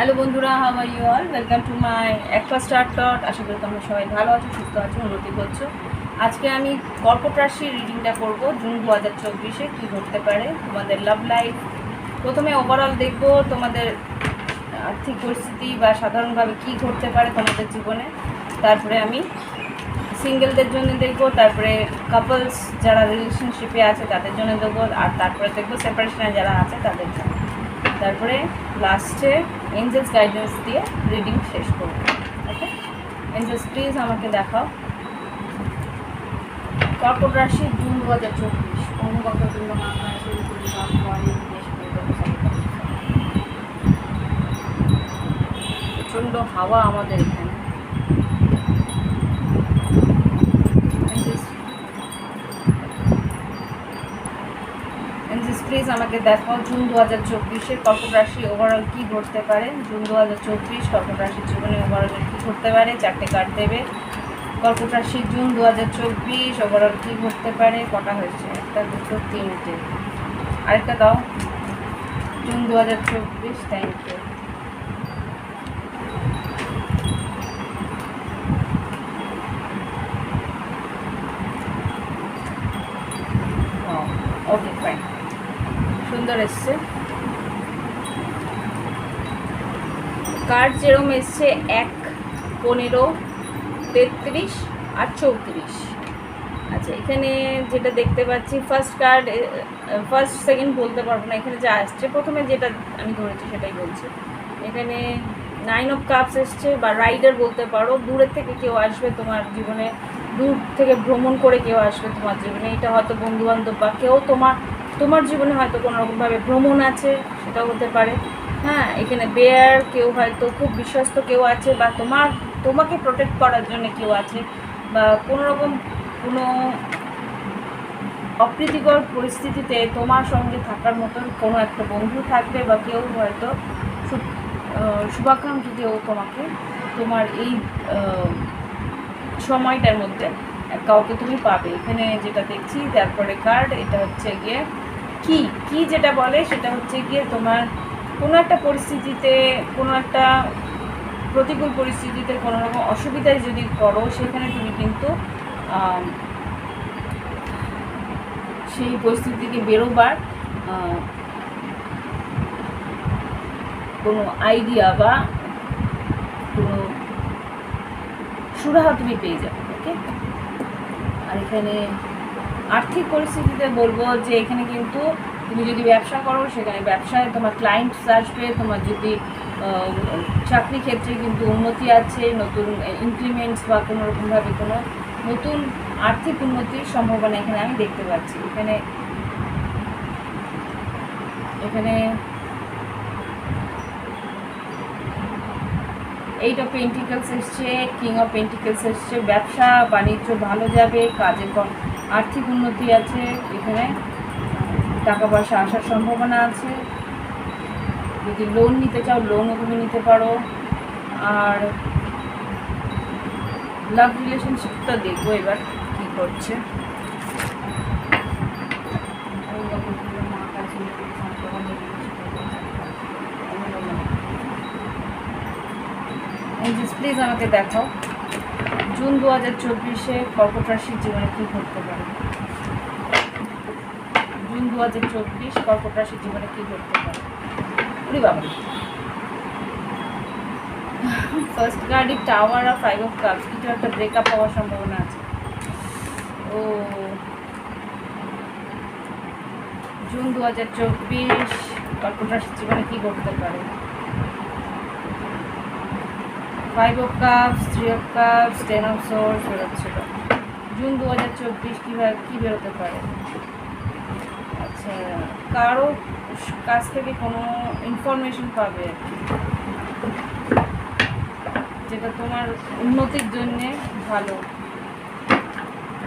Hello বন্ধুরা, how are you all? Welcome to my একটা star টট। আশা করি তোমরা সবাই ভালো আছো, সুস্থ আছো, উন্নতি করছো। আজকে আমি কর্কট রাশির রিডিংটা করবো জুন 2024-এ কী ঘটতে পারে তোমাদের লাভ লাইফ। প্রথমে ওভারঅল দেখবো তোমাদের আর্থিক পরিস্থিতি বা সাধারণভাবে কী ঘটতে পারে তোমাদের জীবনে। তারপরে আমি সিঙ্গেলদের জন্য দেখবো, তারপরে কাপলস যারা রিলেশনশিপে আছে তাদের জন্য দেখবো, আর তারপরে দেখবো সেপারেশনে যারা আছে তাদের জন্য। তারপরে লাস্টে এঞ্জেলস গাইডেন্স দিয়ে রিডিং শেষ করব। ওকে, এঞ্জেলস প্লিজ আমাকে দেখাও কর্কট রাশি জুন 2024 প্রচণ্ড হাওয়া আমাদের এখানে। প্লিজ আমাকে দেখো জুন 2024-এর কর্কট রাশি ওভারঅল কী ঘটতে পারে। জুন 2024 কর্কট রাশির জীবনে ওভারঅল কী ঘটতে পারে, চারটে কার্ড দেবে। কর্কট রাশি জুন 2024 ওভারঅল কী ঘটতে পারে, কটা হয়েছে? একটা, দুটো, তিনটে, আরেকটা দাও। জুন 2024, থ্যাংক ইউ। ওকে, ফাইন, সুন্দর এসছে কার্ড। যেরকম এসছে 1, 15, 33 আর 34। আচ্ছা, এখানে যেটা দেখতে পাচ্ছি ফার্স্ট কার্ড, ফার্স্ট সেকেন্ড বলতে পারবো না, এখানে যা আসছে প্রথমে যেটা আমি ধরেছি সেটাই বলছি। এখানে 9 অফ কাপস এসছে, বা রাইডার বলতে পারো। দূরের থেকে কেউ আসবে তোমার জীবনে, দূর থেকে ভ্রমণ করে কেউ আসবে তোমার জীবনে। এটা হয়তো বন্ধুবান্ধব বা কেউ তোমার জীবনে হয়তো কোনো রকমভাবে ভ্রমণ আছে, সেটাও হতে পারে। হ্যাঁ, এখানে বেয়ার, কেউ হয়তো খুব বিশ্বস্ত কেউ আছে, বা তোমাকে প্রোটেক্ট করার জন্য কেউ আছে, বা কোনো অপ্রীতিকর পরিস্থিতিতে তোমার সঙ্গে থাকার মতন কোনো একটা বন্ধু থাকবে, বা কেউ হয়তো শুভাকাঙ্ক্ষী কেউ তোমাকে তোমার এই সময়টার মধ্যে কাউকে তুমি পাবে। এখানে যেটা দেখছি তারপরে কার্ড, এটা হচ্ছে গিয়ে কি যেটা বলে সেটা হচ্ছে গিয়ে তোমার কোনো একটা পরিস্থিতিতে, কোনো একটা প্রতিকূল পরিস্থিতিতে কোনো রকম অসুবিধায় যদি পড়ো, সেখানে তুমি কিন্তু সেই পরিস্থিতি থেকে বেরোবার কোনো আইডিয়া বা কোনো সুরাহা তুমি পেয়ে যাবে। ওকে, আর এখানে আর্থিক পরিস্থিতিতে বলবো যে এখানে কিন্তু তুমি যদি ব্যবসা করো, সেখানে ব্যবসায় তোমার ক্লায়েন্টস আসবে। তোমার যদি চাকরি ক্ষেত্রে কিন্তু উন্নতি আছে, নতুন ইনক্রিমেন্টস বা কোনো রকমভাবে কোনো নতুন আর্থিক উন্নতির সম্ভাবনা এখানে আমি দেখতে পাচ্ছি। এখানে 8 অফ পেন্টিকলস এসছে, কিং অফ পেন্টিকলস এসছে। ব্যবসা বাণিজ্য ভালো যাবে, কাজের আর্থিক উন্নতি আছে, এখানে টাকা পয়সা আসার সম্ভাবনা আছে। যদি লোন নিতে চাও, লোনও তুমি নিতে পারো। আর লাভ রিলেশনশিপটা দেখবো এবার কী করছে। প্লিজ আমাকে দেখাও জুন 2024-এ কর্কট রাশির জীবনে কী ঘটতে পারে। জুন 2024 কর্কট রাশির জীবনে কী ঘটতে পারে। উরি বাবা, ফার্স্ট কার্ডই টাওয়ার আর 5 অফ কাপস। কিছু একটা ব্রেকআপ হওয়ার সম্ভাবনা আছে। ও জুন 2024 কর্কট রাশির জীবনে কী ঘটতে পারে। 5 of cups, 3 of cups, 10 of swords বেরোচ্ছিল। জুন 2024 কীভাবে কী বেরোতে পারে। আচ্ছা, কারো কাছ থেকে কোনো ইনফরমেশন পাবে যেটা তোমার উন্নতির জন্যে ভালো।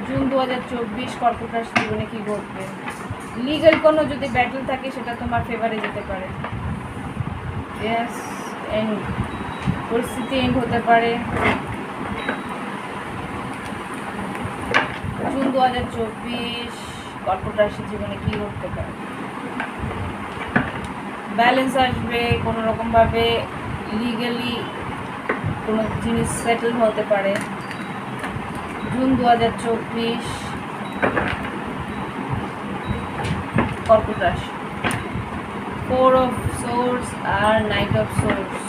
জুন 2024 কর্কট রাশির জীবনে কী ঘটবে। লিগ্যাল কোনো যদি ব্যাটল থাকে সেটা তোমার ফেভারে যেতে পারে। ইয়েস, এন্ড পরিস্থিতি এন্ড হতে পারে। জুন 2024 কর্কট রাশির জীবনে কী ঘটতে পারে। ব্যালেন্স আসবে কোনো রকমভাবে, লিগালি কোনো জিনিস সেটেল হতে পারে। জুন 2024 কর্কট রাশি, 4 of Swords R Knight of Swords।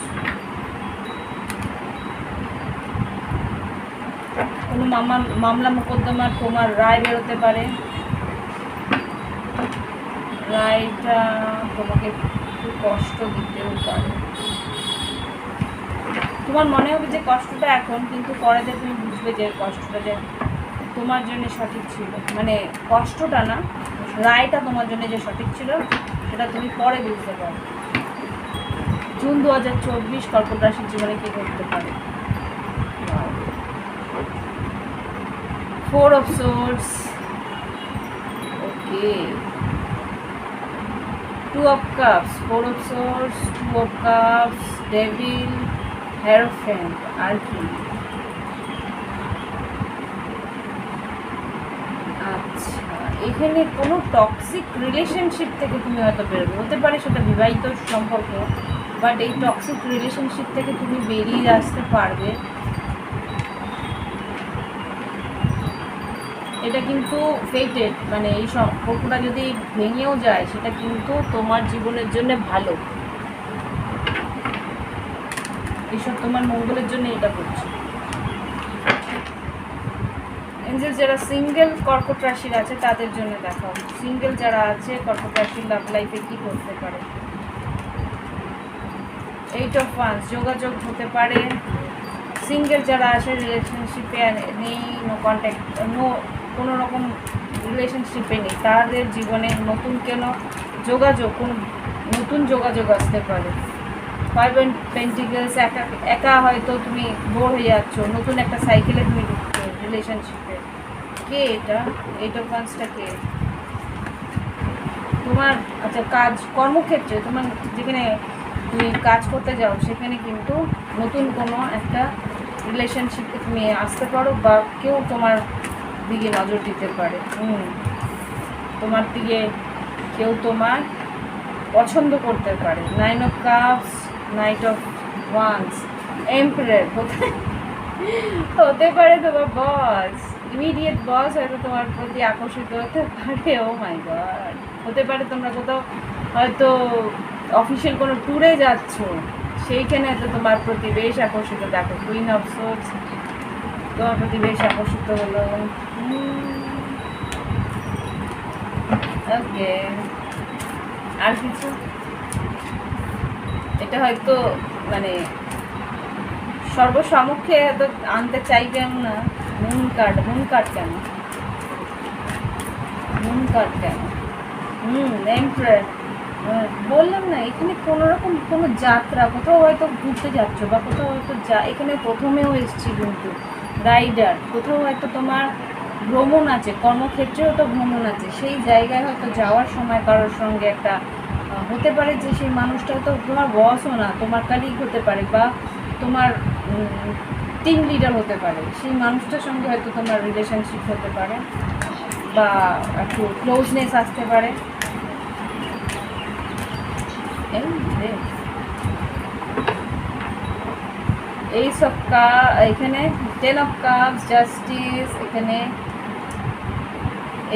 কোনো মামলা মোকদ্দমার তোমার রায় বেরোতে পারে। রায়টা তোমাকে একটু কষ্ট দিতেও পারে। তোমার মনে হবে যে কষ্টটা এখন, কিন্তু পরে যে তুমি বুঝবে যে কষ্টটা যে তোমার জন্য সঠিক ছিল, মানে কষ্টটা না, রায়টা তোমার জন্য যে সঠিক ছিল সেটা তুমি পরে বুঝতে পারো। জুন 2024 কর্কট রাশির জীবনে কী করতে পারে। 4 of Swords, okay, 2 of Cups, 4 of Swords, 2 of Cups, Devil, Hierophant আর কি। আচ্ছা, এখানে কোনো টক্সিক রিলেশনশিপ থেকে তুমি হয়তো বেরোবে, হতে পারে সেটা বিবাহিত সম্পর্ক, বাট এই টক্সিক রিলেশনশিপ থেকে তুমি বেরিয়ে আসতে পারবে। এটা কিন্তু ফেটেড, মানে এই সম্পর্কটা যদি ভেঙেও যায় সেটা কিন্তু তোমার জীবনের জন্য ভালো, এইসব তোমার মঙ্গলের জন্য এটা করছে। এঞ্জেল যারা সিঙ্গেল কর্কট রাশির আছে তাদের জন্য দেখাও, সিঙ্গেল যারা আছে কর্কট রাশির লাভ লাইফে কী করতে পারে। 8 of Wands, যোগাযোগ হতে পারে। সিঙ্গেল যারা আছে রিলেশনশিপে নেই, নো কন্ট্যাক্ট, কোনো রকম রিলেশনশিপে নেই, তাদের জীবনে নতুন যোগাযোগ, কোনো নতুন যোগাযোগ আসতে পারে। 5 of Pentacles, একা হয়তো তুমি বোর হয়ে যাচ্ছ, নতুন একটা সাইকেলে তুমি ঢুকছো রিলেশনশিপে। কে এটা? 8 of Wandsটা কে? তোমার আচ্ছা কর্মক্ষেত্রে, তোমার যেখানে তুমি কাজ করতে যাও সেখানে কিন্তু নতুন কোনো একটা রিলেশনশিপে তুমি আসতে পারো, বা কেউ তোমার দিকে নজর দিতে পারে। তোমার দিকে কেউ তোমার পছন্দ করতে পারে। 9 of Cups, Knight of Wands, Emperor, হতে পারে তোমার বস, ইমিডিয়েট বস হয়তো তোমার প্রতি আকর্ষিত হতে পারে। ও মাই গড, হতে পারে তোমরা কোথাও হয়তো অফিসিয়াল কোনো ট্যুরে যাচ্ছ, সেইখানে হয়তো তোমার প্রতি বেশ আকর্ষিত। দেখো কুইন অফ সোর্স তোমার প্রতি বেশ আকর্ষিত হলো। ওকে, আর কিছু? এটা হয়তো মানে সর্বসমক্ষে হয়তো আনতে চাইবেন না। মুন কার্ড কেন? মুন কার্ড কেন? এমপ্রেস, বললাম না, এখানে কোনোরকম কোনো যাত্রা, কোথাও হয়তো ঘুরতে যাচ্ছ, বা কোথাও হয়তো এখানে প্রথমেও এসছি কিন্তু রাইডার, কোথাও হয়তো তোমার ভ্রমণ আছে, কর্মক্ষেত্রেও তো ভ্রমণ আছে, সেই জায়গায় হয়তো যাওয়ার সময় কারোর সঙ্গে একটা হতে পারে যে সেই মানুষটা হয়তো তোমার বসও না, তোমার কালিগ হতে পারে, বা তোমার টিম লিডার হতে পারে, সেই মানুষটার সঙ্গে হয়তো তোমার রিলেশনশিপ হতে পারে, বা একটু ক্লোজনেস আসতে পারে। এই সব এখানে 10 of Cups, জাস্টিস, এখানে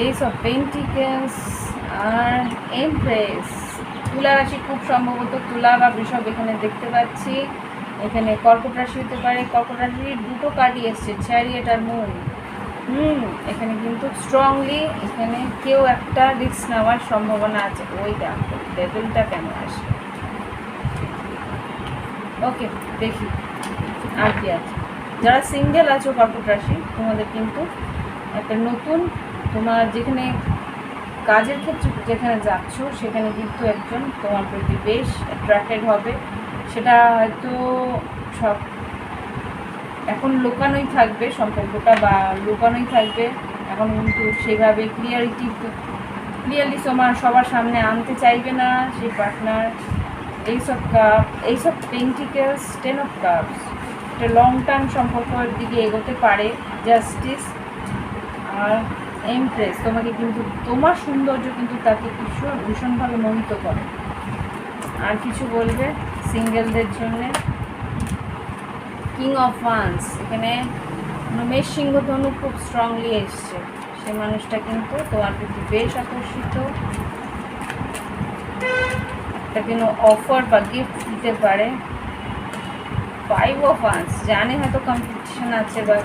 ace of pentacles R empress. তুলা রাশি, খুব সম্ভবত তুলা বা বৃষভ এখানে দেখতে পাচ্ছি। এখানে কর্কট রাশি হতে পারে। কর্কট রাশির দুটো কার্ডই এসছে, চ্যারিয়েট আর মুন। এখানে কিন্তু স্ট্রংলি এখানে কেউ একটা রিস্ক নেওয়ার সম্ভাবনা আছে। ওই দেখো ডেভিলটা কেন আসে। ওকে, দেখি আর কি আছে। যারা সিঙ্গেল আছো কর্কট রাশি, তোমাদের কিন্তু একটা নতুন, তোমার যেখানে কাজের ক্ষেত্রে যেখানে যাচ্ছ সেখানে কিন্তু একজন তোমার প্রতি বেশ অ্যাট্রাক্টেড হবে। সেটা হয়তো সব এখন লুকানোই থাকবে সম্পর্কটা, বা লুকানোই থাকবে এখন, কিন্তু সেভাবে ক্লিয়ারলি তোমার সবার সামনে আনতে চাইবে না সেই পার্টনার। এইসব পেন্টিকেলস, 10 of Cups, একটা লং টার্ম সম্পর্কের দিকে এগোতে পারে। জাস্টিস আর এমপ্রেস, তোমাকে কিন্তু তোমার সৌন্দর্য কিন্তু তাকে ভীষণভাবে মোহিত করে। আর কিছু বলবে? সিঙ্গেলদের জন্য কিং অফ ওয়ান্স, এখানে উমেশ সিংহ ধনু খুব স্ট্রংলি এসছে, সেই মানুষটা কিন্তু তোমার প্রতি বেশ আকর্ষিত, একটা কিন্তু অফার বা গিফট দিতে পারে। ফাইভ অফ ওয়ান্স, জানে হয়তো কম্পিটিশন আছে বা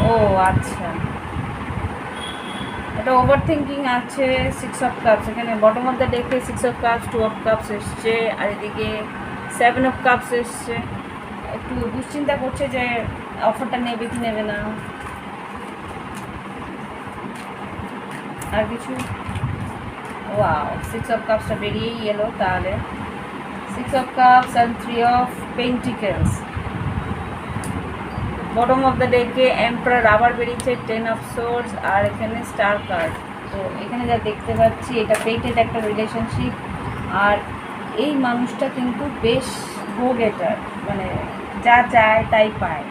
ও আচ্ছা এটা ওভার থিঙ্কিং আছে। সিক্স অফ কাপস, এখানে বটম অফ দ্য ডেকে six of cups, two of cups এসছে, আর এদিকে সেভেন অফ কাপস এসছে। একটু দুশ্চিন্তা করছে যে অফারটা নেবে কি নেবে না। আর কিছু ওয়াও, সিক্স অফ কাপসটা বেরিয়েই এলো তাহলে। Six of cups and three of pentacles. Bottom of the ডেকে এম্পারার আবার বেরিয়েছে, টেন অফ সোর্স, আর এখানে স্টার কার্ড। তো এখানে যা দেখতে পাচ্ছি এটা পেইটেড একটা রিলেশনশিপ, আর এই মানুষটা কিন্তু বেশ গো গেটার, মানে যা চায় তাই পায়।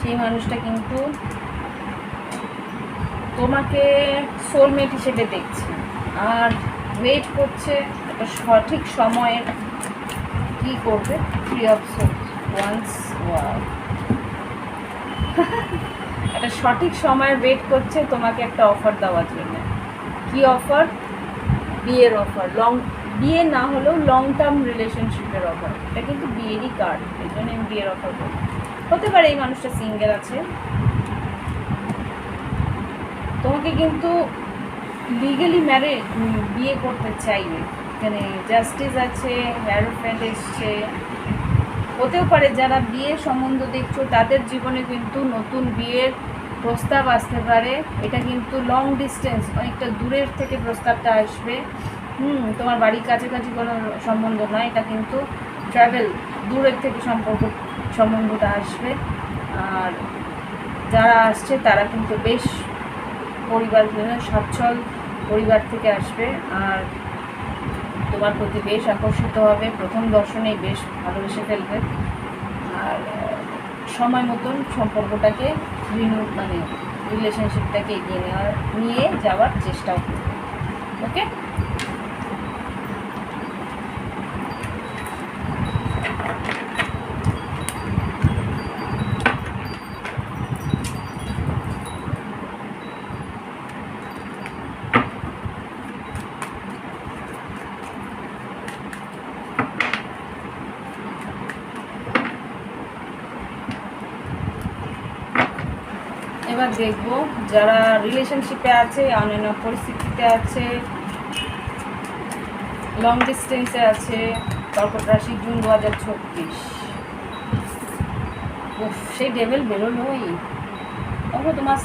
সেই মানুষটা কিন্তু তোমাকে সোলমেট হিসেবে দেখছে আর ওয়েট করছে একটা সঠিক সময়ের। কি করবে? Three of swords, wands, wow একটা সঠিক সময়ের ওয়েট করছে তোমাকে একটা অফার দেওয়ার জন্য। কি অফার? বিয়ের অফার। বিয়ে না হলেও লং টার্ম রিলেশনশিপের অফার। এটা কিন্তু বিয়েরই কার্ড, এই জন্য আমি বিয়ের অফার করি। হতে পারে এই মানুষটা সিঙ্গেল আছে, তোমাকে কিন্তু লিগালি বিয়ে করতে চাইবে। এখানে জাস্টিস আছে, হ্যারোফ্যান্ট এসছে। হতেও পারে যারা বিয়ে সম্বন্ধ দেখছো তাদের জীবনে কিন্তু নতুন বিয়ের প্রস্তাব আসতে পারে। এটা কিন্তু লং ডিস্টেন্স, অনেকটা দূরের থেকে প্রস্তাবটা আসবে। তোমার বাড়ির কাছাকাছি কোনো সম্বন্ধ নয়, এটা কিন্তু ট্রাভেল, দূরের থেকে সম্বন্ধটা আসবে। আর যারা আসছে তারা কিন্তু বেশ পরিবার, সচ্ছল পরিবার থেকে আসবে, আর তোমার প্রতি বেশ আকর্ষিত হবে, প্রথম দর্শনেই বেশ ভালোবেসে ফেলবে, আর সময় মতন সম্পর্কটাকে মানে রিলেশনশিপটাকে এগিয়ে নিয়ে যাওয়ার চেষ্টাও করবে। ওকে, এবার দেখবো যারা রিলেশনশিপে আছে, অন্যান্য পরিস্থিতিতে আছে, লং ডিস্টেন্সে আছে, কর্কট রাশি, জুন 2026। সেই ডেভেল বেরোলোই, তবু তোমার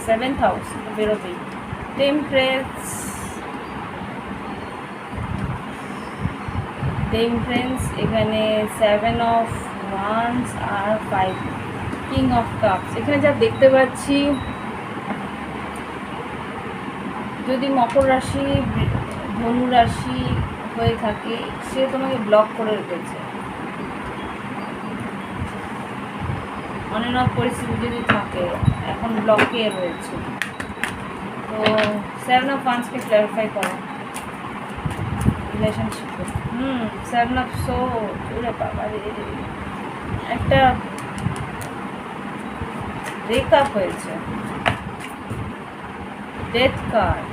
সেভেন্থ হাউস বেরোবেই। টেম্পারেন্স, এখানে সেভেন অফ ওয়ান্স আর ফাইভ, কিং অফ কাপস। এখানে যা দেখতে পাচ্ছি, যদি মকর রাশি, ধনু রাশি হয়ে থাকে, সে তোমাকে ব্লক করে রেখেছে। অনেক পরিস্থিতি যদি থাকে, এখন ব্লকে রয়েছে। তো সেভেন অফ ওয়ান্সকে ক্ল্যারিফাই করো রিলেশনশিপে। সেভেন অফ সোর্স, বাবা একটা ব্রেকআপ হয়েছে। ডেথ কার্ড,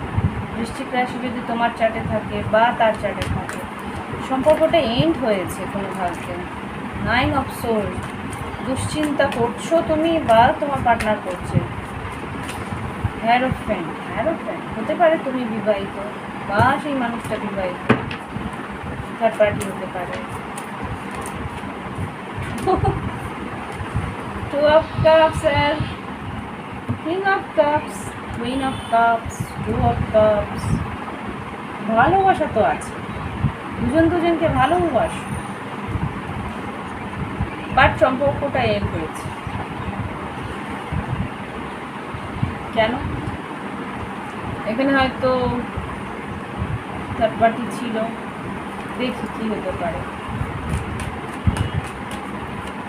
বৃশ্চিক রাশি যদি তোমার চার্টে থাকে বা তার চার্টে থাকে, সম্পর্কটা এন্ড হয়েছে কোনোভাবে। নাইন অফ সোর্স, দুশ্চিন্তা করছো তুমি বা তোমার পার্টনার করছে। হ্যারোফ্যান্ট হতে পারে তুমি বিবাহিত বা সেই মানুষটা বিবাহিত, থার্ড পার্টি হতে পারে। টু অফ কাপস আর king of cups, queen of cups, two of cups. ভালোবাসা তো আছে, দুজনকে ভালোবাসো, বাট সম্পর্কটা এন্ড হয়েছে। কেন? এখানে হয়তো থার্ড পার্টি ছিল, দেখি কি হতে পারে।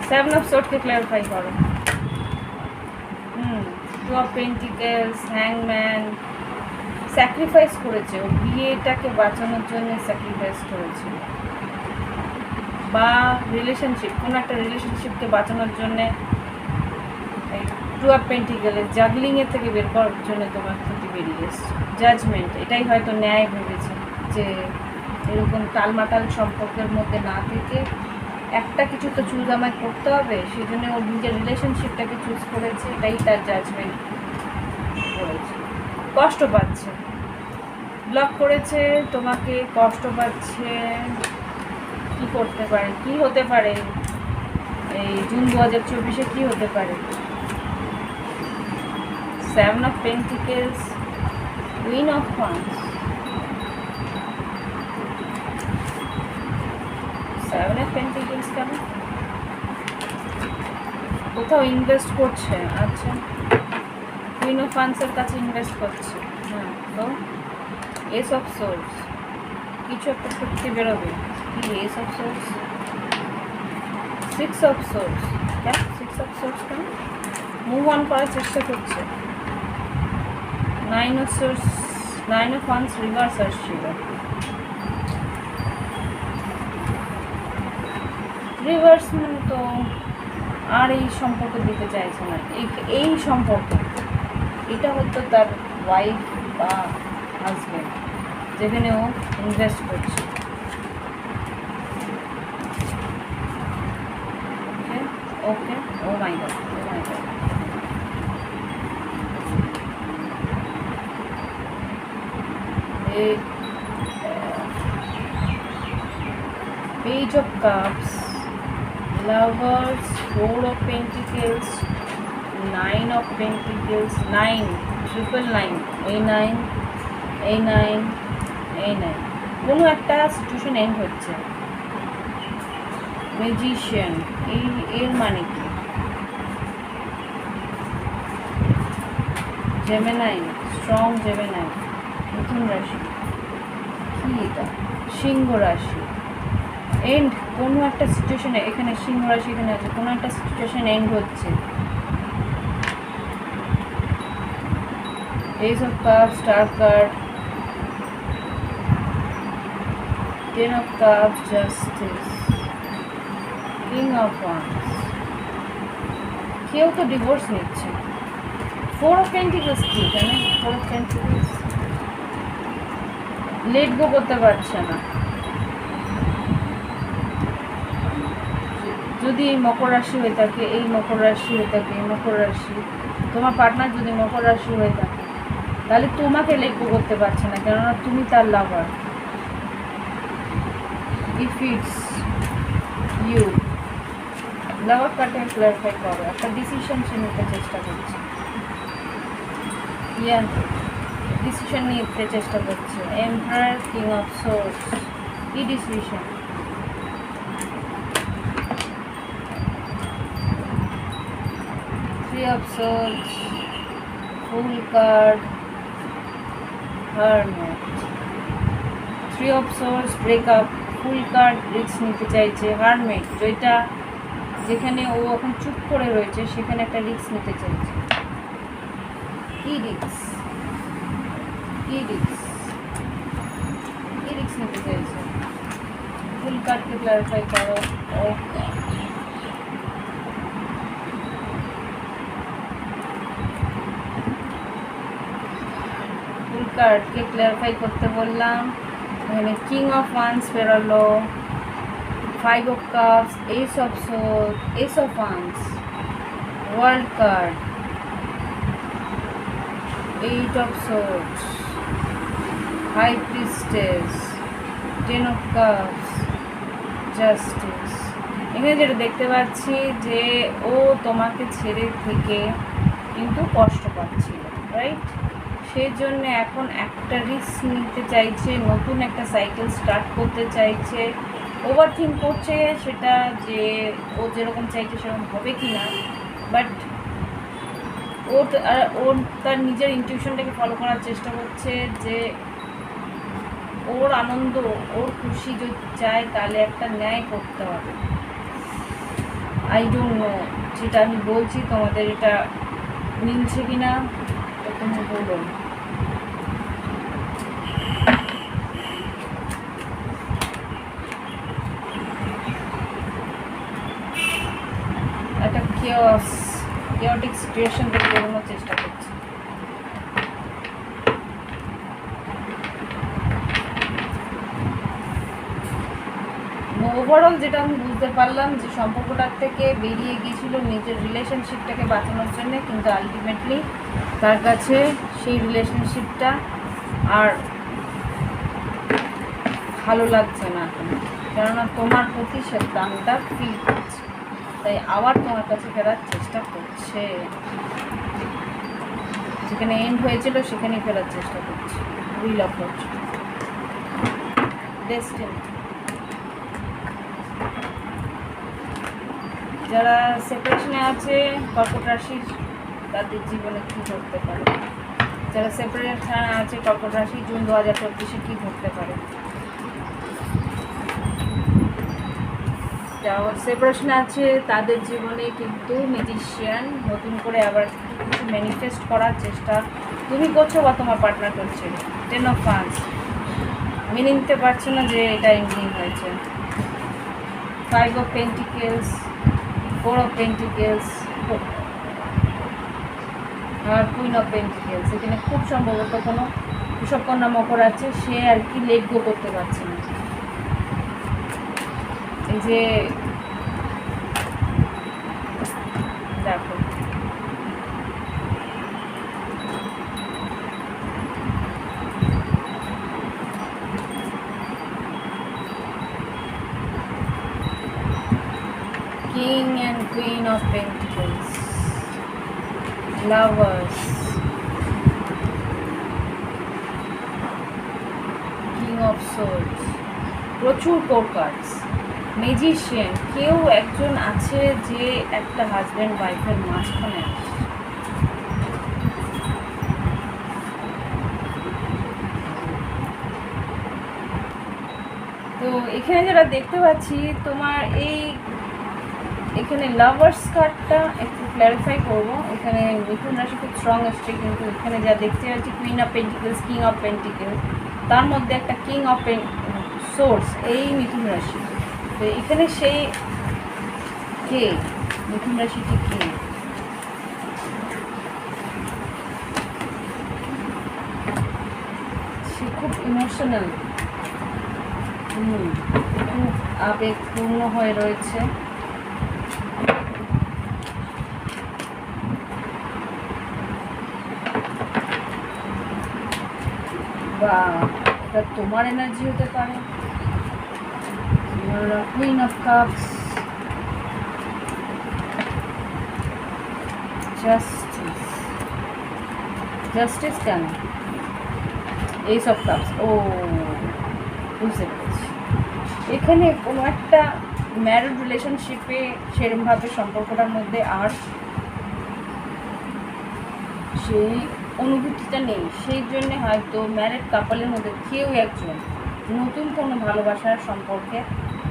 সেভেন অফ সোর্সকে ক্ল্যারিফাই করো। টু অফ পেন্টিকেলস, হ্যাংম্যান। স্যাক্রিফাইস করেছে, ও বিয়েটাকে বাঁচানোর জন্য স্যাক্রিফাইস করেছে। বা রিলেশনশিপ, কোনো একটা রিলেশনশিপকে বাঁচানোর জন্যে টু অফ পেন্টিকেলের জাগলিংয়ের থেকে বের করার জন্য তোমার ক্ষতি বেরিয়ে এসছে। জাজমেন্ট, এটাই হয়তো ন্যায় ভেবেছে যে এরকম টালমাটাল সম্পর্কের মধ্যে না থেকে একটা কিছু তো চুজ আমায় করতে হবে, সেই জন্য ওর নিজের রিলেশনশিপটাকে চুজ করেছে, এটাই তার জাজমেন্ট করেছে। কষ্ট পাচ্ছে, ব্লক করেছে তোমাকে, কষ্ট পাচ্ছে। কি করতে পারে, কি হতে পারে এই জুন 2024-এ কী হতে পারে? 7 of Pentacles, Queen of Wands, 7 of Pentacles কেন? কোথাও ইনভেস্ট করছে, আচ্ছা কুইন অফ ওয়ান্ডসের কাছে ইনভেস্ট করছে। হ্যাঁ, তো এস অফ সোর্স, কিছু একটা সত্যি বেরোবে। কি ace of swords? 6 of swords, কেন 6 অফ সোর্স কেন? মুভ অন করার চেষ্টা করছে। 9 of swords, 9 of wands reverse আসছিল। রিভার্স মানে তো আর এই সম্পর্ক দিতে চাইছে না, এই সম্পর্ক, এটা হতো তার ওয়াইফ বা হাজব্যান্ড, যেখানে ও ইনভেস্ট করছে। Okay, oh my god, oh my god. Page of Cups, Lovers, 4 of Pentacles, 9 of Pentacles, 9, 999, এই 9, কোনো একটা সিচুয়েশন এন্ড হচ্ছে। ম্যাজিশিয়ান, এর মানে কি? জেমিনাই, স্ট্রং জেমিনাই, মিথুন রাশি, কি এটা? সিংহ রাশি, এন্ড কোনো একটা সিচুয়েশনে, এখানে সিংহ রাশি এখানে আছে, কোনো একটা সিচুয়েশন এন্ড হচ্ছে। S of cups, star card, 10 of cups, justice, king of wands, কেউ তো ডিভোর্স নিচ্ছে। 4 অফ পেন্টিকলস কি এখানে? 4 অফ পেন্টিকলস লেট গো করতে পারছে না। যদি এই মকর রাশি হয়ে থাকে, এই মকর রাশি হয়ে থাকে, এই মকর রাশি, তোমার পার্টনার যদি মকর রাশি হয়ে থাকে, তাহলে তোমাকে লেট গো করতে পারছে না, কেননা তুমি তার লাভার। ইফ ইটস ইউ, লাভার কার্ডটা ক্লারিফাই করো, একটা ডিসিশন সে নিতে চেষ্টা করছে। ডিসিশন নিতে চেষ্টা করছে। এম্পারার, কিং অফ সোর্স, কি decision? Three of Swords, Fool card, Hermit, 3 of Swords, break up, Fool card, risk নিতে চাইছে। Hermit, যেটা যেখানে ও এখন চুপ করে রয়েছে, সেখানে একটা রিস্ক নিতে চাইছে। কি রিস্ক? কি রিস্ক? কি রিস্ক নিতে চাইছে? ফুল কার্ডকে ক্লারিফাই করো। ফুল কার্ডকে ক্লারিফাই করতে বললাম, এখানে কিং অফ ওয়ান্ডস বেরোলো, 5 of cups, ace of sword, ace of wands, world card, 8 of swords, high priestess, 10 of cups, justice. এখানে যেটা দেখতে পাচ্ছি যে ও তোমাকে ছেড়ে থেকে কিন্তু কষ্ট পাচ্ছিল, রাইট? সেই জন্য এখন একটা রিস্ক নিতে চাইছে, নতুন একটা সাইকেল স্টার্ট করতে চাইছে, ওভার থিঙ্ক করছে সেটা, যে ও যেরকম চাইছে সেরকম হবে কি না, বাট ওর তার নিজের ইনটিউশনটাকে ফলো করার চেষ্টা করছে যে ওর আনন্দ, ওর খুশি যদি চায় তাহলে একটা ন্যায় করতে হবে। আই ডোন্ট নো যেটা আমি বলছি তোমাদের এটা মিলছে কি না, তো তুমি বলো। একটা কেওটিক সিচুয়েশন থেকে বেরোনোর চেষ্টা করছে। ওভারঅল যেটা আমি বুঝতে পারলাম যে সম্পর্কটার থেকে বেরিয়ে গিয়েছিল নিজের রিলেশনশিপটাকে বাঁচানোর জন্য, কিন্তু আলটিমেটলি তার কাছে সেই রিলেশনশিপটা আর ভালো লাগছে না এখন, কেননা তোমার প্রতি সে দামটা ফিল করছে, তাই আবার তোমার কাছে ফেরার চেষ্টা করছে। যেখানে এন্ড হয়েছিল সেখানেই ফেরার চেষ্টা করছে। Wheel of Fortune, destiny. যারা সেপারেশনে আছে কর্কট রাশির, তাদের জীবনে কী ঘটতে পারে? যারা সেপারেশনে আছে কর্কট রাশি, জুন 2024 কী ঘটতে পারে? যারা সেপারেশনে আছে তাদের জীবনে কিন্তু ম্যাজিশিয়ান নতুন করে আবার কিছু ম্যানিফেস্ট করার চেষ্টা তুমি করছো বা তোমার পার্টনার করছে। 10 অফ ওয়ান্স, মেনে নিতে পারছো না যে এটা এন্ডিং হয়েছে। 5 অফ পেন্টিকেলস, 4 অফ পেন্টিকেলস আর কুইন অফ পেন্টিকেলস। এখানে খুব সম্ভবত কোনো কৃষককন্যা মকর আছে, সে আর কি লেট গো করতে পারছে না। এই যে দেখো, King and Queen of Pentacles, Lovers, King of Swords, প্রচুর কোর কার্ডস, ম্যাজিশিয়ান। কেউ একজন আছে যে একটা হাজব্যান্ড ওয়াইফের মাঝখানে আছে। তো এখানে যেটা দেখতে পাচ্ছি তোমার এখানে লাভার্স কার্ডটা একটু ক্ল্যারিফাই করবো। এখানে মিথুন রাশি খুব স্ট্রং আসছে, কিন্তু এখানে যা দেখতে পাচ্ছি queen of pentacles, king of pentacles, তার মধ্যে একটা কিং অফ সোর্স, এই মিথুন রাশি। তো এখানে সেই কে মিথুন রাশিটি কে? সে খুব ইমোশনাল, খুব আবেগপূর্ণ হয়ে রয়েছে। বা এটা তোমার এনার্জি হতে পারে। কুইন অফ কাপস, জাস্টিস কেন? এইস অফ কাপস, ও বুঝতে পেরেছি। এখানে কোনো একটা ম্যারিড রিলেশনশিপে সেরকমভাবে সম্পর্কটার মধ্যে আর সেই অনুভূতিটা নেই, সেই জন্যে হয়তো ম্যারিড কাপলের মধ্যে কেউ একজন নতুন কোনো ভালোবাসার সম্পর্কে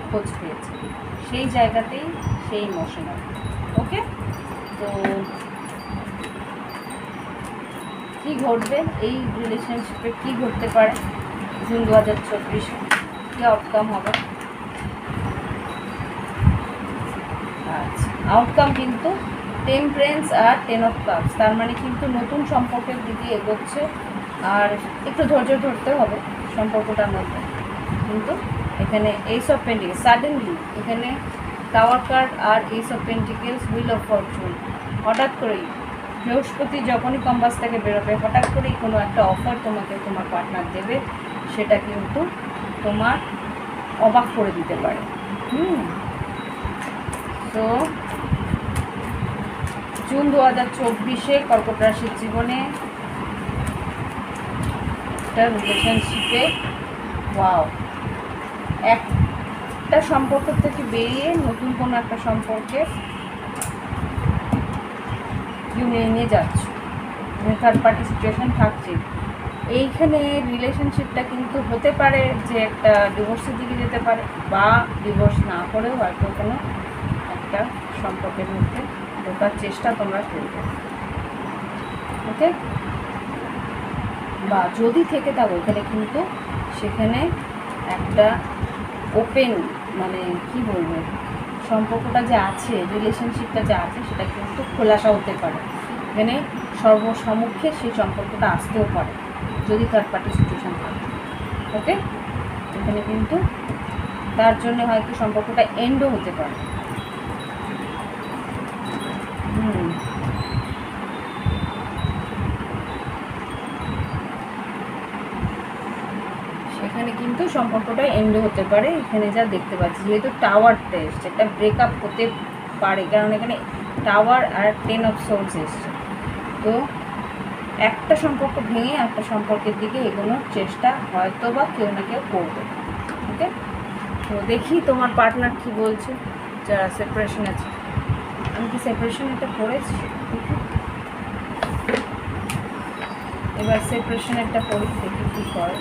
খোঁজ পেয়েছে, সেই জায়গাতেই সেই ইমোশনাল। ওকে, তো কী ঘটবে এই রিলেশনশিপে, কী ঘটতে পারে জুন 2024-এ, কী আউটকাম হবে? আচ্ছা, আউটকাম কিন্তু টেম্পারেন্স আর 10 অফ কাপস, তার মানে কিন্তু নতুন সম্পর্কের দিকে এগোচ্ছে। আর একটু ধৈর্য ধরতে হবে সম্পর্কটার মধ্যে। কিন্তু এখানে এইস অফ পেন্টিকেলস, সাডেনলি এখানে টাওয়ার কার্ড আর ace of pentacles, wheel of fortune. হঠাৎ করেই বৃহস্পতি যখনই কম্পাস থেকে বেরোবে, হঠাৎ করেই কোনো একটা অফার তোমাকে তোমার পার্টনার দেবে, সেটা কিন্তু তোমার অবাক করে দিতে পারে। তো জুন 2024-এ কর্কট রাশির জীবনে একটা রিলেশনশিপে ওয়াও, একটা সম্পর্ক থেকে বেরিয়ে নতুন কোনো একটা সম্পর্কে নিয়ে যাচ্ছ, থার্ড পার্টি সিচুয়েশন থাকছে। এইখানে রিলেশনশিপটা কিন্তু হতে পারে যে একটা ডিভোর্সের দিকে যেতে পারে, বা ডিভোর্স না করেও হয়তো কোনো একটা সম্পর্কের মধ্যে ঢোকার চেষ্টা তোমরা করবে। ওকে, বা যদি থেকে থাকো এখানে কিন্তু সেখানে একটা ওপেন, মানে কি বলবো, সম্পর্কটা যে আছে, রিলেশনশিপটা যে আছে, সেটা কিন্তু খোলাসা হতে পারে। এখানে সর্বসম্মুখে সেই সম্পর্কটা আসতেও পারে যদি থার্ড পার্টি সিচুয়েশান থাকে। ওকে, এখানে কিন্তু তার জন্য হয়তো সম্পর্কটা এন্ডও হতে পারে। সেখানে কিন্তু সম্পর্কটা এন্ডও হতে পারে। এখানে যা দেখতে পাচ্ছি, যেহেতু টাওয়ার টেস্ট, একটা ব্রেকআপ হতে পারে, কারণ এখানে টাওয়ার আর 10 অফ সোর্স এসছে। তো একটা সম্পর্ক ভেঙে একটা সম্পর্কের দিকে এগোনোর চেষ্টা হয়তো বা কেউ না কেউ করবে। ওকে, তো দেখি তোমার পার্টনার কি বলছে যারা সেপারেশন আছে। আমি কি সেপারেশন এটা করেছি? দেখি এবার সেপারেশনেরটা পড়ি, দেখি কী করে।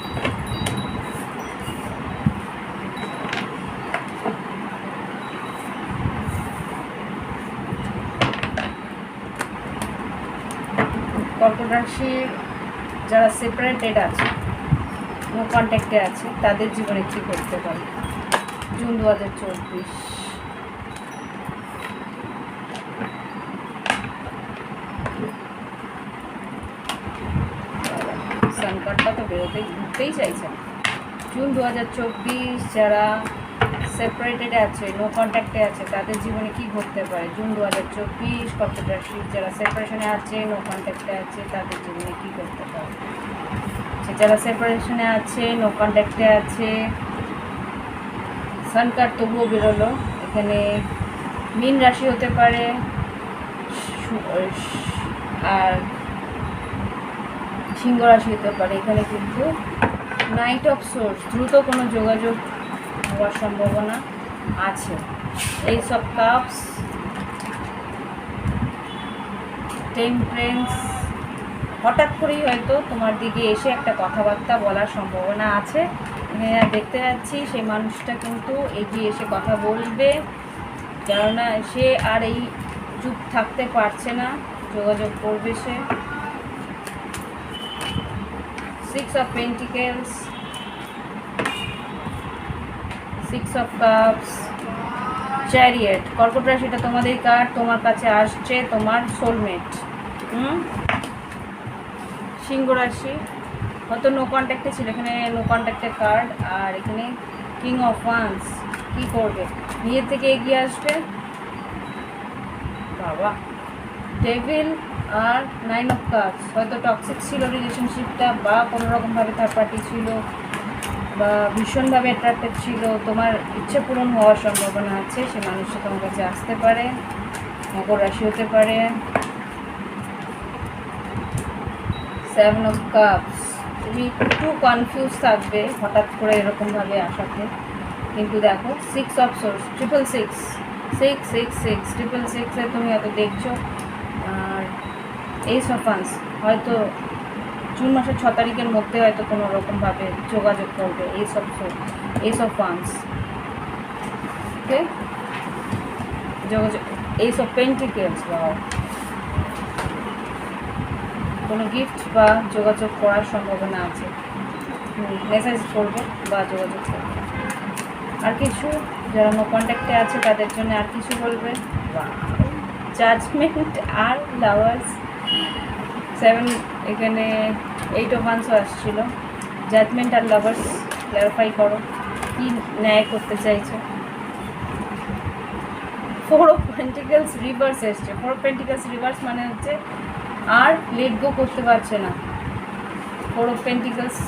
কর্কট রাশির যারা সেপারেটেড আছে, নো কন্ট্যাক্টে আছে, তাদের জীবনে কী করতে পারে জুন 2024। সানকার্ডটা তো ঘুরতেই চাইছে না। জুন 2024 যারা সেপারেটেড আছে, নো কন্ট্যাক্টে আছে, তাদের জীবনে কি ঘটতে পারে জুন 2024। কর্কট রাশি যারা সেপারেশনে আছে, নো কন্ট্যাক্টে আছে, তাদের জীবনে কি করতে পারে। যারা সেপারেশনে আছে, নো কন্ট্যাক্টে আছে, সান কার্ড তবুও বেরোলো। এখানে মীন রাশি হতে পারে, আর সিংহ রাশি হতে পারে। এখানে কিন্তু নাইট অফ সোর্স, দ্রুত কোনো যোগাযোগ হওয়ার সম্ভাবনা আছে। এই সব কাপস, টেম্পারেন্স, হঠাৎ করেই হয়তো তোমার দিকে এসে একটা কথাবার্তা বলার সম্ভাবনা আছে। দেখতে যাচ্ছি সেই মানুষটা কিন্তু এগিয়ে এসে কথা বলবে, কেননা সে আর এই চুপ থাকতে পারছে না, যোগাযোগ করবে সে। 6 of pentacles, 6 of cups, chariot. কর্কট রাশিটা তোমাদের কার্ড, তোমার কাছে আসছে তোমার সোলমেট। সিংহ রাশি হয়তো নো কন্ট্যাক্টে ছিল, এখানে নো কন্ট্যাক্টের কার্ড। আর এখানে কিং অফ ওয়ান্স, কী করবে, নিজের থেকে এগিয়ে আসবে বাবা। ডেভিল আর 9 অফ কাপস, হয়তো টক্সিক ছিল রিলেশনশিপটা, বা কোনো রকমভাবে থার্ড পার্টি ছিল, বা ভীষণভাবে অ্যাট্রাক্টেড ছিল। তোমার ইচ্ছে পূরণ হওয়ার সম্ভাবনা আছে, সে মানুষটা তোমার কাছে আসতে পারে। মকর রাশি হতে পারে। 7 অফ কাপস, তুমি একটু কনফিউজ থাকবে হঠাৎ করে এরকমভাবে আসাতে, কিন্তু দেখো 6 অফ সোর্স, 666, 666, 666 তুমি হয়তো দেখছো। আর এইস অফ ওয়ান্স, হয়তো জুন মাসের 6 তারিখের মধ্যে হয়তো কোনো রকমভাবে যোগাযোগ করবে। এইস অফ ওয়ান্স, ওকে, যোগাযোগ। এইস অফ পেন্টিকেলস, বা কোনো গিফট বা যোগাযোগ করার সম্ভাবনা আছে, মেসেজ করবে বা যোগাযোগ করবে। আর কিছু যারা নো কন্ট্যাক্টে আছে তাদের জন্য আর কিছু বলবে। জাজমেন্ট আর লাভার্স, 7, এখানে 8 অফ ওয়ান্সও আসছিল। জাজমেন্ট আর লাভার্স, ক্ল্যারিফাই করো কি ন্যায় করতে চাইছো। 4 অফ পেন্টিকেলস রিভার্স এসছে। 4 অফ পেন্টিকেলস রিভার্স মানে হচ্ছে আর লেট গো করতে পারছে না। 4 অফ পেন্টিকেলস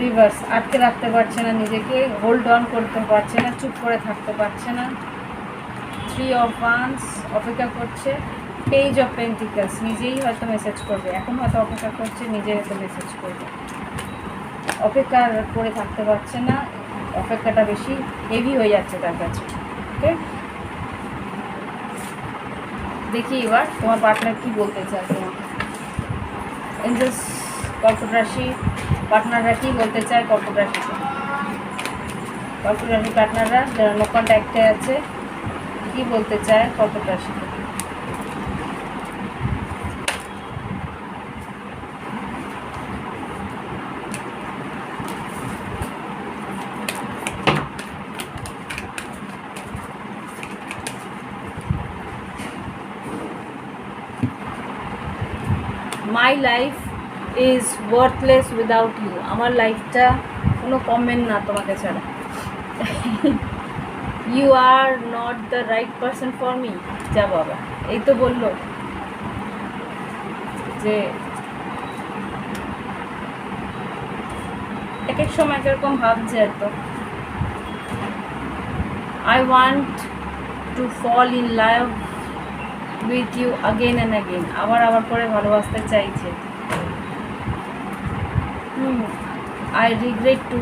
রিভার্স, আটকে রাখতে পারছে না নিজেকে, হোল্ড অন করতে পারছে না, চুপ করে থাকতে পারছে না। 3 অফ ওয়ান্স, অপেক্ষা করছে। পেজ অফ পেন্টিকেলস, নিজেই হয়তো মেসেজ করবে, এখন হয়তো অপেক্ষা করছে, নিজে হয়তো মেসেজ করবে। অপেক্ষা করে থাকতে পারছে না, অপেক্ষাটা বেশি হেভি হয়ে যাচ্ছে তার কাছে। ওকে, দেখি এবার তোমার পার্টনার কি বলতে চায় তোমাকে। এঞ্জেলস, কর্কট রাশি পার্টনাররা কী বলতে চায় কর্কট রাশিকে। কর্কট রাশি পার্টনাররা যারা নো কন্ট্যাক্টে আছে, কী বলতে চায় কর্কট রাশিকে। My life is worthless without you, আমার লাইফটা কোনো কমেন্ট না তোমাকে ছাড়া। You are not the right person for me. যা বাবা, এই তো বললো যে এক এক সময় এরকম ভাবছে এত। I want to fall in love with you again and again, আবার করে ভালোবাসতে চাইছে। I regret to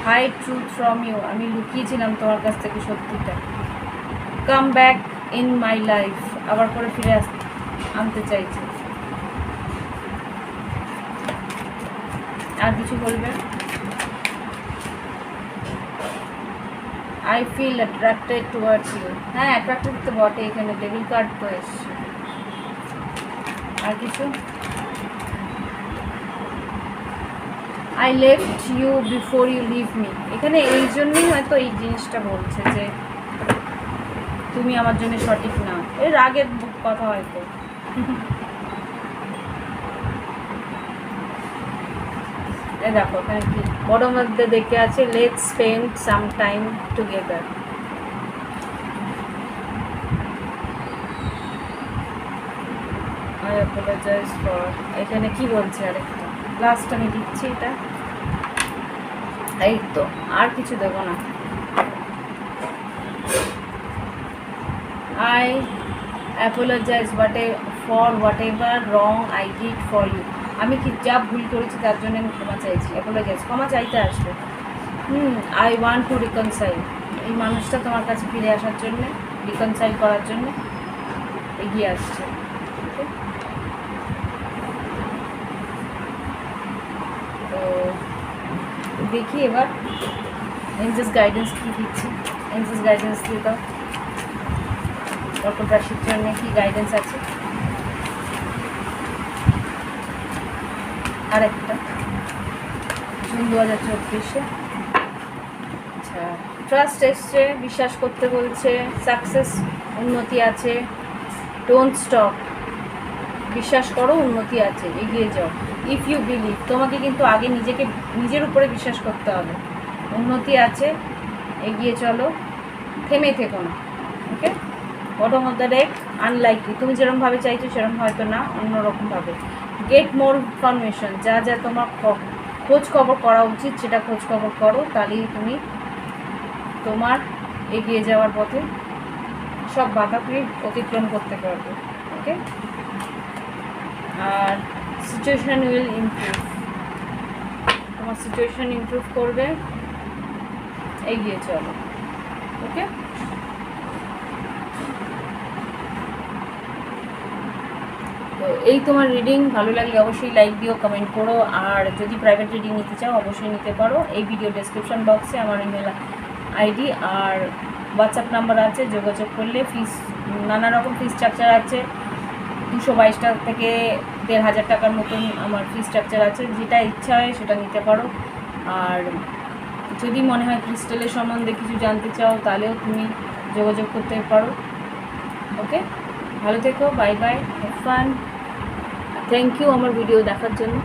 hide truth from you, আমি লুকিয়েছিলাম তোমার কাছ থেকে সত্যিটা। Come back in my life, আবার করে ফিরে আনতে চাইছে। আর কিছু বলবে? I feel attracted towards you, হ্যাঁ অ্যাট্রাক্টেড তো বটে, এখানে ডেবিল কার্ড তো এসছে। আর কিছু? I left you before you leave me, এখানে এই জন্যই হয়তো এই জিনিসটা বলছে যে তুমি আমার জন্য সঠিক না, এর আগের কথা হয়তো। এই দেখো এখানে কি বড় মধ্যে দেখে আছে, let's spend some time together. I apologise for, এখানে কি বলছে আরেকটা, লাস্ট আমি দিচ্ছি এটা। এই তো, আর কিছু দেবো না। I apologise for whatever wrong I did for you, আমি কি যা ভুল করেছি তার জন্য আমি ক্ষমা চাইছি। অ্যাপোলোজাইজ, ক্ষমা চাইতে আসবে। আই ওয়ান্ট টু রিকনসাইল, এই মানুষটা তোমার কাছে ফিরে আসার জন্যে, রিকনসাইল করার জন্য এগিয়ে আসছে। তো দেখি এবার এঞ্জেলস গাইডেন্স কী দিচ্ছে, এঞ্জেলস গাইডেন্স দিয়ে দাও। কর্কট রাশির জন্য কি গাইডেন্স আছে? আরেকটা জুন 2024। আচ্ছা, ট্রাস্ট এসছে, বিশ্বাস করতে বলছে, সাকসেস, উন্নতি আছে, ডোন্ট স্টপ, বিশ্বাস করো, উন্নতি আছে, এগিয়ে যাও। ইফ ইউ বিলিভ, তোমাকে কিন্তু আগে নিজের উপরে বিশ্বাস করতে হবে। উন্নতি আছে, এগিয়ে চলো, থেমে থেকো না। Okay, bottom of the deck, unlikely, তুমি যেরকমভাবে চাইছো সেরকম হয়তো না, অন্যরকমভাবে। গেট মোর ইনফরমেশন, যা যা তোমার খোঁজ খবর করা উচিত সেটা খোঁজ খবর করো, তাহলেই তুমি তোমার এগিয়ে যাওয়ার পথে সব বাধা তুমি অতিক্রম করতে পারবে। ওকে, আর সিচুয়েশান উইল ইমপ্রুভ, তোমার সিচুয়েশান ইমপ্রুভ করবে, এগিয়ে চলো। ওকে, তো এই তোমার রিডিং। ভালো লাগলে অবশ্যই লাইক দিও, কমেন্ট করো, আর যদি প্রাইভেট রিডিং নিতে চাও অবশ্যই নিতে পারো। এই ভিডিও ডেসক্রিপশন বক্সে আমার ইমেল আইডি আর হোয়াটসঅ্যাপ নাম্বার আছে, যোগাযোগ করলে ফিস, নানা রকম ফিস স্ট্রাকচার আছে, 222 টাকা থেকে 1500 টাকার মতন আমার ফিস স্ট্রাকচার আছে, যেটা ইচ্ছা হয় সেটা নিতে পারো। আর যদি মনে হয় ক্রিস্টালের সম্বন্ধে কিছু জানতে চাও তাহলেও তুমি যোগাযোগ করতে পারো। ওকে, ভালো থেকো, bye bye, have fun, thank you আমার ভিডিও দেখার জন্য।